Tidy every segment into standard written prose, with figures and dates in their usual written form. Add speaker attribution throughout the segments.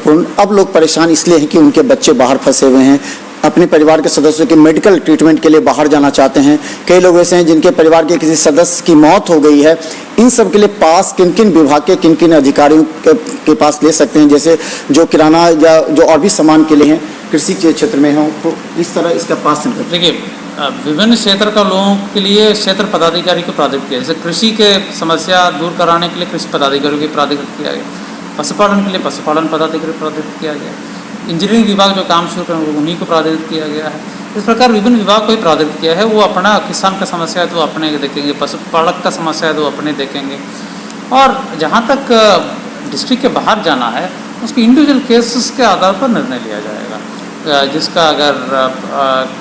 Speaker 1: महत्वपूर्ण। अब लोग परेशान इसलिए हैं कि उनके बच्चे बाहर फंसे हुए हैं, अपने परिवार के सदस्यों के मेडिकल ट्रीटमेंट के लिए बाहर जाना चाहते हैं। कई लोग ऐसे हैं जिनके परिवार के किसी सदस्य की मौत हो गई है। इन सब के लिए पास किन किन विभाग के किन किन अधिकारियों के पास ले सकते हैं, जैसे जो किराना या जो और भी सामान के लिए हैं, कृषि के क्षेत्र में हो, तो इस तरह इसका पास
Speaker 2: देखिए, विभिन्न क्षेत्र का लोगों के लिए क्षेत्र पदाधिकारी को प्राधिकृत किया, जैसे कृषि के समस्या दूर कराने के लिए कृषि पदाधिकारियों को प्राधिकृत किया गया, पशुपालन के लिए पशुपालन पदाधिकारी प्राधिकृत किया गया, इंजीनियरिंग विभाग जो काम शुरू करें उन्हीं को प्राधिकृत किया गया है। इस प्रकार विभिन्न विभाग को ही प्राधिकृत किया है। वो अपना किसान का समस्या है तो अपने देखेंगे, पशुपालक का समस्या है तो अपने देखेंगे, और जहाँ तक डिस्ट्रिक्ट के बाहर जाना है उसके इंडिविजुअल केसेस के आधार पर निर्णय लिया जाएगा। जिसका अगर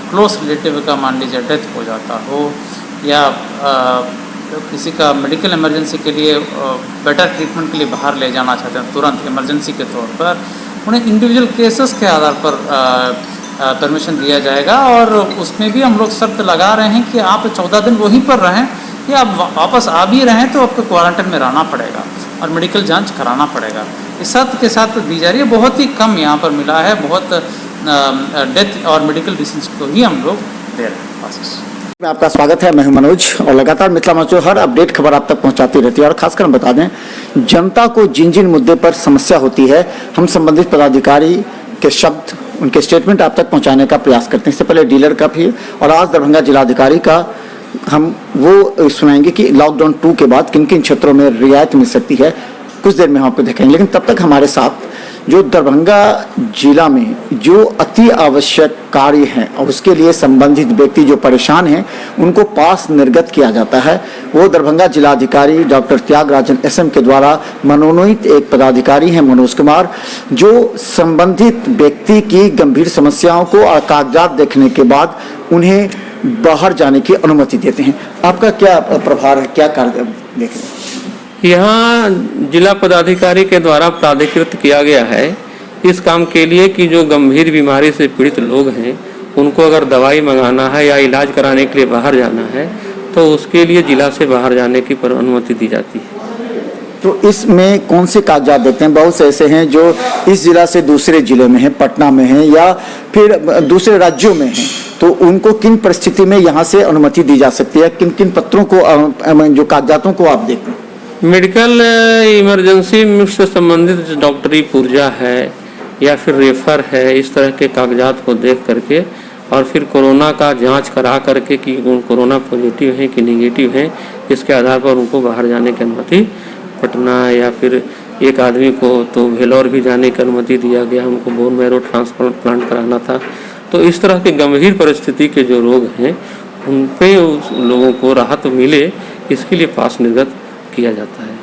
Speaker 2: क्लोज रिलेटिव का मान लीजिए डेथ हो जाता हो या किसी का मेडिकल इमरजेंसी के लिए बेटर ट्रीटमेंट के लिए बाहर ले जाना चाहते हैं तुरंत इमरजेंसी के तौर पर, उन्हें इंडिविजुअल केसेस के आधार पर परमिशन दिया जाएगा। और उसमें भी हम लोग शर्त लगा रहे हैं कि आप 14 दिन वहीं पर रहें या आप वापस आ भी रहें तो आपको क्वारंटाइन में रहना पड़ेगा और मेडिकल जांच कराना पड़ेगा। इस शर्त के साथ दी जा रही है। बहुत ही कम यहाँ पर मिला है, बहुत डेथ और मेडिकल डिसीज को ही हम लोग दे रहे हैं पासेस।
Speaker 1: में आपका स्वागत है। मैं हूं मनोज और लगातार मिथिला मंच हर अपडेट खबर आप तक पहुंचाती रहती है। और खासकर हम बता दें, जनता को जिन जिन मुद्दे पर समस्या होती है, हम संबंधित पदाधिकारी के शब्द, उनके स्टेटमेंट आप तक पहुंचाने का प्रयास करते हैं। इससे पहले डीलर का भी और आज दरभंगा जिलाधिकारी का हम वो सुनाएंगे कि लॉकडाउन 2 के बाद किन किन क्षेत्रों में रियायत मिल सकती है, कुछ देर में हम आपको दिखाएंगे। लेकिन तब तक हमारे साथ जो दरभंगा जिला में जो अति आवश्यक कार्य हैं और उसके लिए संबंधित व्यक्ति जो परेशान हैं उनको पास निर्गत किया जाता है, वो दरभंगा जिलाधिकारी डॉक्टर त्यागराजन एसएम के द्वारा मनोनीत एक पदाधिकारी हैं मनोज कुमार, जो संबंधित व्यक्ति की गंभीर समस्याओं को और कागजात देखने के बाद उन्हें बाहर जाने की अनुमति देते हैं। आपका क्या प्रभार है, क्या कार्य देख रहे हैं?
Speaker 3: यहाँ जिला पदाधिकारी के द्वारा प्राधिकृत किया गया है इस काम के लिए कि जो गंभीर बीमारी से पीड़ित लोग हैं उनको अगर दवाई मंगाना है या इलाज कराने के लिए बाहर जाना है तो उसके लिए जिला से बाहर जाने की अनुमति दी जाती है।
Speaker 1: तो इसमें कौन से कागजात देते हैं? बहुत से ऐसे हैं जो इस जिला से दूसरे जिले में हैं, पटना में हैं या फिर दूसरे राज्यों में हैं, तो उनको किन परिस्थिति में यहाँ से अनुमति दी जा सकती है? किन किन पत्रों को, जो कागजातों को आप देखें?
Speaker 3: मेडिकल इमरजेंसी से संबंधित डॉक्टरी पुर्जा है या फिर रेफर है, इस तरह के कागजात को देख करके और फिर कोरोना का जांच करा करके कि कोरोना पॉजिटिव है कि नेगेटिव है, इसके आधार पर उनको बाहर जाने की अनुमति, पटना या फिर एक आदमी को तो भेलोर भी जाने की अनुमति दिया गया, उनको बोन मैरो ट्रांसप्लांट कराना था। तो इस तरह के गंभीर परिस्थिति के जो रोग हैं उन पे उस लोगों को राहत मिले, इसके लिए पास निर्गत किया जाता है।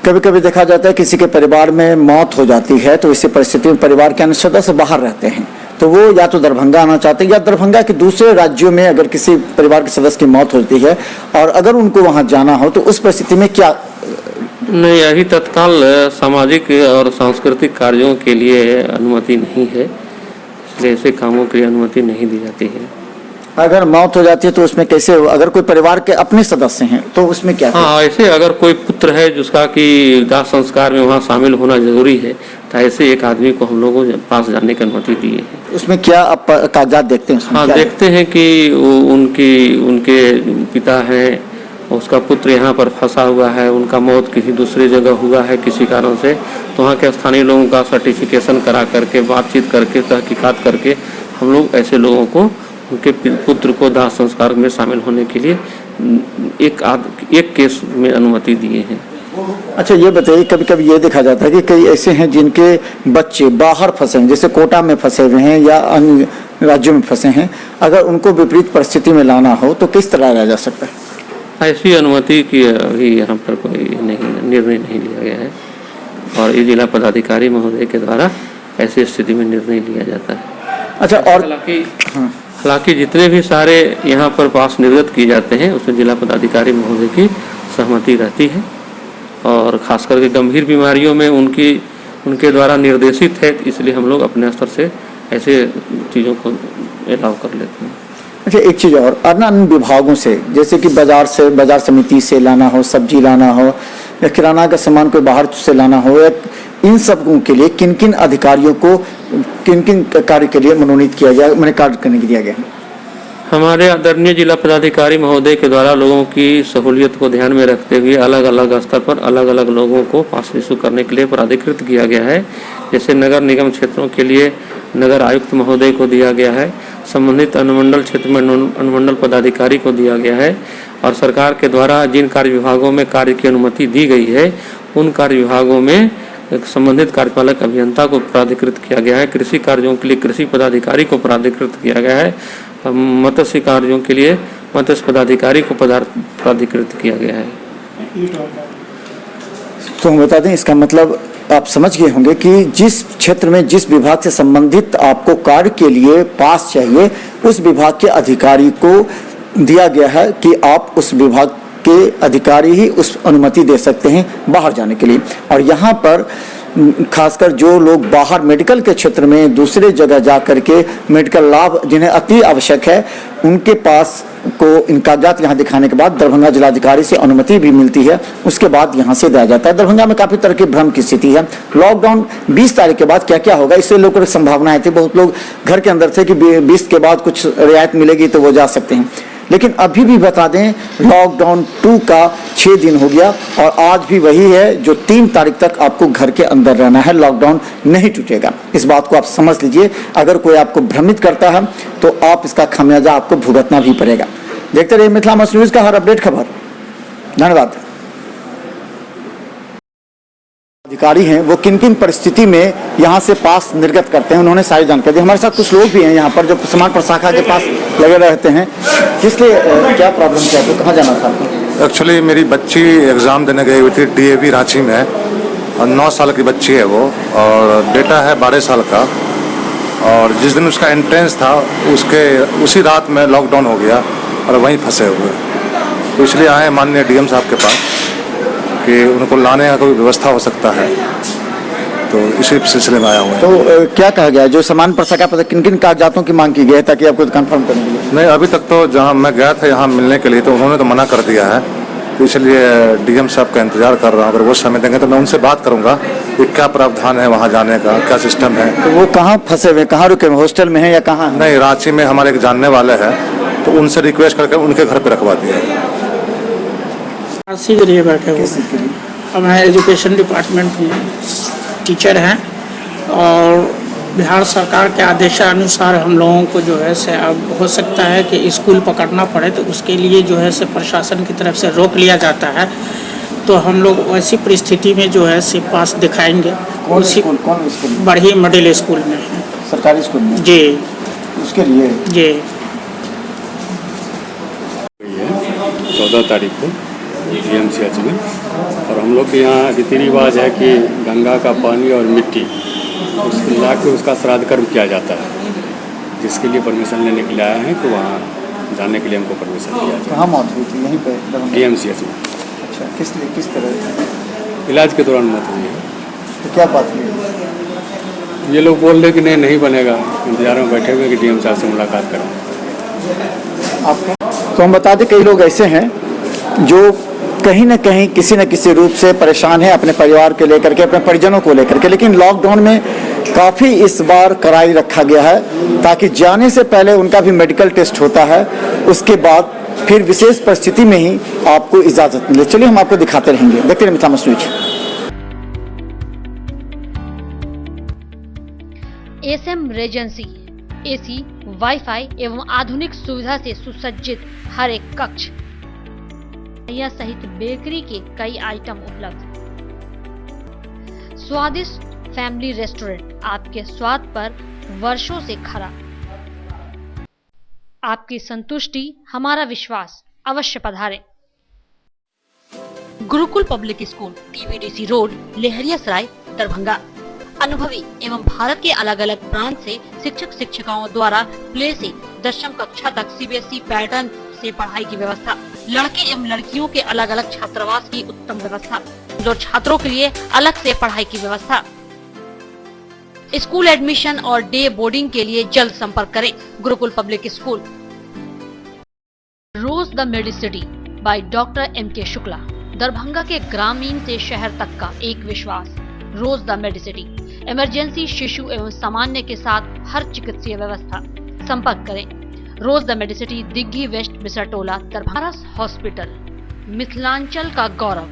Speaker 1: कभी कभी देखा जाता है किसी के परिवार में मौत हो जाती है तो इसी परिस्थिति में परिवार के अन्य सदस्य बाहर रहते हैं, तो वो या तो दरभंगा आना चाहते हैं या दरभंगा के दूसरे राज्यों में अगर किसी परिवार के सदस्य की मौत होती है और अगर उनको वहां जाना हो तो उस परिस्थिति में क्या?
Speaker 3: नहीं, अभी तत्काल सामाजिक और सांस्कृतिक कार्यों के लिए अनुमति नहीं है, इसलिए ऐसे कामों के लिए अनुमति नहीं दी जाती है।
Speaker 1: अगर मौत हो जाती है तो उसमें कैसे, अगर कोई परिवार के अपने सदस्य हैं तो उसमें क्या?
Speaker 3: हाँ, ऐसे अगर कोई पुत्र है जिसका कि दाह संस्कार में वहाँ शामिल होना जरूरी है तो ऐसे एक आदमी को हम लोगों पास जाने की अनुमति दी है।
Speaker 1: उसमें क्या आप कागजात देखते हैं?
Speaker 3: हाँ, देखते हैं कि उनके पिता हैं, उसका पुत्र यहाँ पर फंसा हुआ है, उनका मौत किसी दूसरी जगह हुआ है किसी कारण से, तो वहाँ के स्थानीय लोगों का सर्टिफिकेशन करा करके बातचीत करके तहकीकात करके हम लोग ऐसे लोगों को उनके पुत्र को दाह संस्कार में शामिल होने के लिए एक केस में अनुमति दिए हैं।
Speaker 1: अच्छा, ये बताइए, कभी कभी ये देखा जाता है कि कई ऐसे हैं जिनके बच्चे बाहर फंसे हैं, जैसे कोटा में फंसे हुए हैं या अन्य राज्यों में फंसे हैं, अगर उनको विपरीत परिस्थिति में लाना हो तो किस तरह लाया जा सकता है?
Speaker 3: ऐसी अनुमति की अभी यहाँ पर कोई निर्णय नहीं लिया गया है और ये जिला पदाधिकारी महोदय के द्वारा ऐसी स्थिति में निर्णय लिया जाता है।
Speaker 1: अच्छा, और
Speaker 3: हालांकि जितने भी सारे यहाँ पर पास निर्गत किए जाते हैं उसमें जिला पदाधिकारी महोदय की सहमति रहती है और खास करके गंभीर बीमारियों में उनके द्वारा निर्देशित है, इसलिए हम लोग अपने स्तर से ऐसे चीज़ों को अलाउ कर लेते हैं।
Speaker 1: अच्छा, एक चीज़ और, अन्य विभागों से जैसे कि बाजार समिति से लाना हो, सब्जी लाना हो या किराना का सामान कोई बाहर से लाना हो या इन सबों के लिए किन किन अधिकारियों को किन किन कार्य के लिए मनोनीत किया गया, मैंने कार्य करने के दिया गया?
Speaker 3: हमारे आदरणीय जिला पदाधिकारी महोदय के द्वारा लोगों की सहूलियत को ध्यान में रखते हुए अलग अलग स्तर पर अलग अलग लोगों को पास इशू करने के लिए प्राधिकृत किया गया है। जैसे नगर निगम क्षेत्रों के लिए नगर आयुक्त महोदय को दिया गया है, संबंधित अनुमंडल क्षेत्र में अनुमंडल पदाधिकारी को दिया गया है, और सरकार के द्वारा जिन कार्य विभागों में कार्य की अनुमति दी गई है उन कार्य विभागों में संबंधित कार्यपालक अभियंता को प्राधिकृत किया गया है। कृषि कार्यों के लिए कृषि पदाधिकारी को प्राधिकृत किया गया है। मत्स्य कार्यों के लिए मत्स्य पदाधिकारी को प्राधिकृत किया गया है।
Speaker 1: तो हम बता दें, इसका मतलब आप समझ गए होंगे कि जिस क्षेत्र में जिस विभाग से संबंधित आपको कार्य के लिए पास चाहिए उस विभाग के अधिकारी को दिया गया है कि आप उस विभाग के अधिकारी ही उस अनुमति दे सकते हैं बाहर जाने के लिए। और यहाँ पर खासकर जो लोग बाहर मेडिकल के क्षेत्र में दूसरे जगह जा करके मेडिकल लाभ जिन्हें अति आवश्यक है उनके पास को इन कागजात यहाँ दिखाने के बाद दरभंगा जिलाधिकारी से अनुमति भी मिलती है, उसके बाद यहाँ से दिया जाता है। दरभंगा में काफी तरह की भ्रम की स्थिति है। लॉकडाउन 20 तारीख के बाद क्या क्या होगा, इससे लोगों को संभावनाएं थी, बहुत लोग घर के अंदर थे कि 20 के बाद कुछ रियायत मिलेगी तो वो जा सकते हैं, लेकिन अभी भी बता दें लॉकडाउन 2 का 6 दिन हो गया और आज भी वही है जो 3 तारीख तक आपको घर के अंदर रहना है, लॉकडाउन नहीं टूटेगा। इस बात को आप समझ लीजिए। अगर कोई आपको भ्रमित करता है तो आप इसका खामियाजा आपको भुगतना भी पड़ेगा। देखते रहिए मिथिला मस्ट न्यूज का हर अपडेट खबर। धन्यवाद। अधिकारी हैं वो किन किन परिस्थिति में यहाँ से पास निर्गत करते हैं उन्होंने सारी जानकारी दी। हमारे साथ कुछ लोग भी हैं यहाँ पर जो समान प्रशाखा के पास लगे रहते हैं। किस लिए क्या प्रॉब्लम क्या है, कहाँ जाना था?
Speaker 4: एक्चुअली मेरी बच्ची एग्ज़ाम देने गई हुई थी DAV रांची में और 9 साल की बच्ची है वो, और बेटा है 12 साल का। और जिस दिन उसका एंट्रेंस था उसी रात में लॉकडाउन हो गया और वहीं फंसे हुए, तो इसलिए आए माननीय DM साहब के पास कि उनको लाने का कोई व्यवस्था हो सकता है, तो इसी सिलसिले में आया हुआ है।
Speaker 1: तो क्या कहा गया, जो सामान प्रशाखा पर किन किन कागजातों की मांग की गई है ताकि आपको कंफर्म करने के लिए?
Speaker 4: नहीं, अभी तक तो जहाँ मैं गया था यहाँ मिलने के लिए तो उन्होंने तो मना कर दिया है, तो इसलिए DM साहब का इंतजार कर रहा हूँ। अगर वो समय देंगे तो मैं उनसे बात करूँगा कि क्या प्रावधान है वहाँ जाने का, क्या सिस्टम है।
Speaker 1: तो वो कहाँ फंसे हुए, कहाँ रुके, हॉस्टल में है या कहाँ?
Speaker 4: नहीं, रांची में हमारे एक जानने वाले हैं, तो उनसे रिक्वेस्ट करके उनके घर पे रखवा दिया।
Speaker 5: के लिए बैठे हुए हैं। अब मैं एजुकेशन डिपार्टमेंट में टीचर हैं और बिहार सरकार के आदेशानुसार हम लोगों को जो है से अब हो सकता है कि स्कूल पकड़ना पड़े, तो उसके लिए जो है से प्रशासन की तरफ से रोक लिया जाता है। तो हम लोग वैसी परिस्थिति में जो है से पास दिखाएंगे।
Speaker 1: कौन स्कूल?
Speaker 5: बढ़ी मिडिल स्कूल में है,
Speaker 1: सरकारी स्कूल में
Speaker 5: जी।
Speaker 1: उसके लिए
Speaker 5: जी
Speaker 6: 14 तारीख को DMCH में, और हम लोग के यहाँ रीति रिवाज है कि गंगा का पानी और मिट्टी उसको ला के उसका श्राद्ध कर्म किया जाता है, जिसके लिए परमिशन लेने के लिए आए हैं। तो वहाँ जाने के लिए हमको परमिशन दिया जाए।
Speaker 1: कहाँ मौत हुई थी? यहीं पे
Speaker 6: DMCH में।
Speaker 1: अच्छा, किस तरह
Speaker 6: इलाज के दौरान मौत हुई है।
Speaker 1: तो क्या बात हुई?
Speaker 6: ये लोग बोल रहे कि नहीं बनेगा, इंतजार में बैठे हुए कि DM साहब से मुलाकात करें।
Speaker 1: आपका तो हम बता दें कई लोग ऐसे हैं जो कहीं ना कहीं किसी न किसी रूप से परेशान है अपने परिवार के लेकर के, अपने परिजनों को लेकर के, लेकिन लॉकडाउन में काफ़ी इस बार कराई रखा गया है ताकि जाने से पहले उनका भी मेडिकल टेस्ट होता है, उसके बाद फिर विशेष परिस्थिति में ही आपको इजाज़त मिले। चलिए हम आपको दिखाते रहेंगे, देखते रहिए Mithila must news.
Speaker 7: SM regency AC, wifi एवं आधुनिक सुविधा से सुसज्जित हर एक कक्ष यह सहित बेकरी के कई आइटम उपलब्ध। स्वादिष्ट फैमिली रेस्टोरेंट आपके स्वाद पर वर्षों से खरा। आपकी संतुष्टि हमारा विश्वास, अवश्य पधारें। Gurukul public school, TVDC road, Laheriasarai, Darbhanga. अनुभवी एवं भारत के अलग अलग प्रांत से शिक्षक शिक्षिकाओं द्वारा प्ले से 10वीं कक्षा तक CBSE पैटर्न से पढ़ाई की व्यवस्था। लड़के एवं लड़कियों के अलग अलग छात्रावास की उत्तम व्यवस्था। जो छात्रों के लिए अलग से पढ़ाई की व्यवस्था। स्कूल एडमिशन और डे बोर्डिंग के लिए जल्द संपर्क करें। Gurukul public school. Rose the medicity by doctor MK Shukla, Darbhanga के ग्रामीण से शहर तक का एक विश्वास। रोज द मेडिसिटी, इमरजेंसी, शिशु एवं सामान्य के साथ हर चिकित्सीय व्यवस्था। संपर्क करें rose the medicity, Digghi west, Bisartola, Darbhanga. Paras hospital, Mithilanchal का गौरव।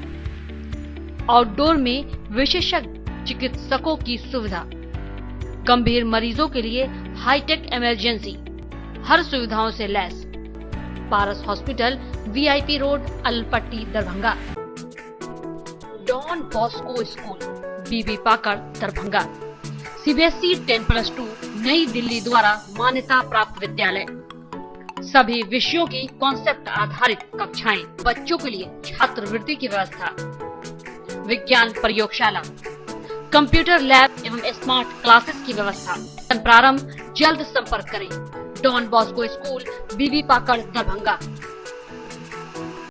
Speaker 7: आउटडोर में विशेषज्ञ चिकित्सकों की सुविधा, गंभीर मरीजों के लिए हाईटेक इमरजेंसी, हर सुविधाओं से लैस। Paras hospital, VIP road, Alpatti, Darbhanga. Don Bosco school, Bibi Pakar, Darbhanga. CBSE 10+2 Nai Delhi द्वारा मान्यता प्राप्त विद्यालय। सभी विषयों की कॉन्सेप्ट आधारित कक्षाएं, बच्चों के लिए छात्रवृत्ति की व्यवस्था, विज्ञान प्रयोगशाला, कंप्यूटर लैब एवं स्मार्ट क्लासेस की व्यवस्था। प्रारंभ जल्द। संपर्क करें don Bosco school, Bibi Pakar, Darbhanga.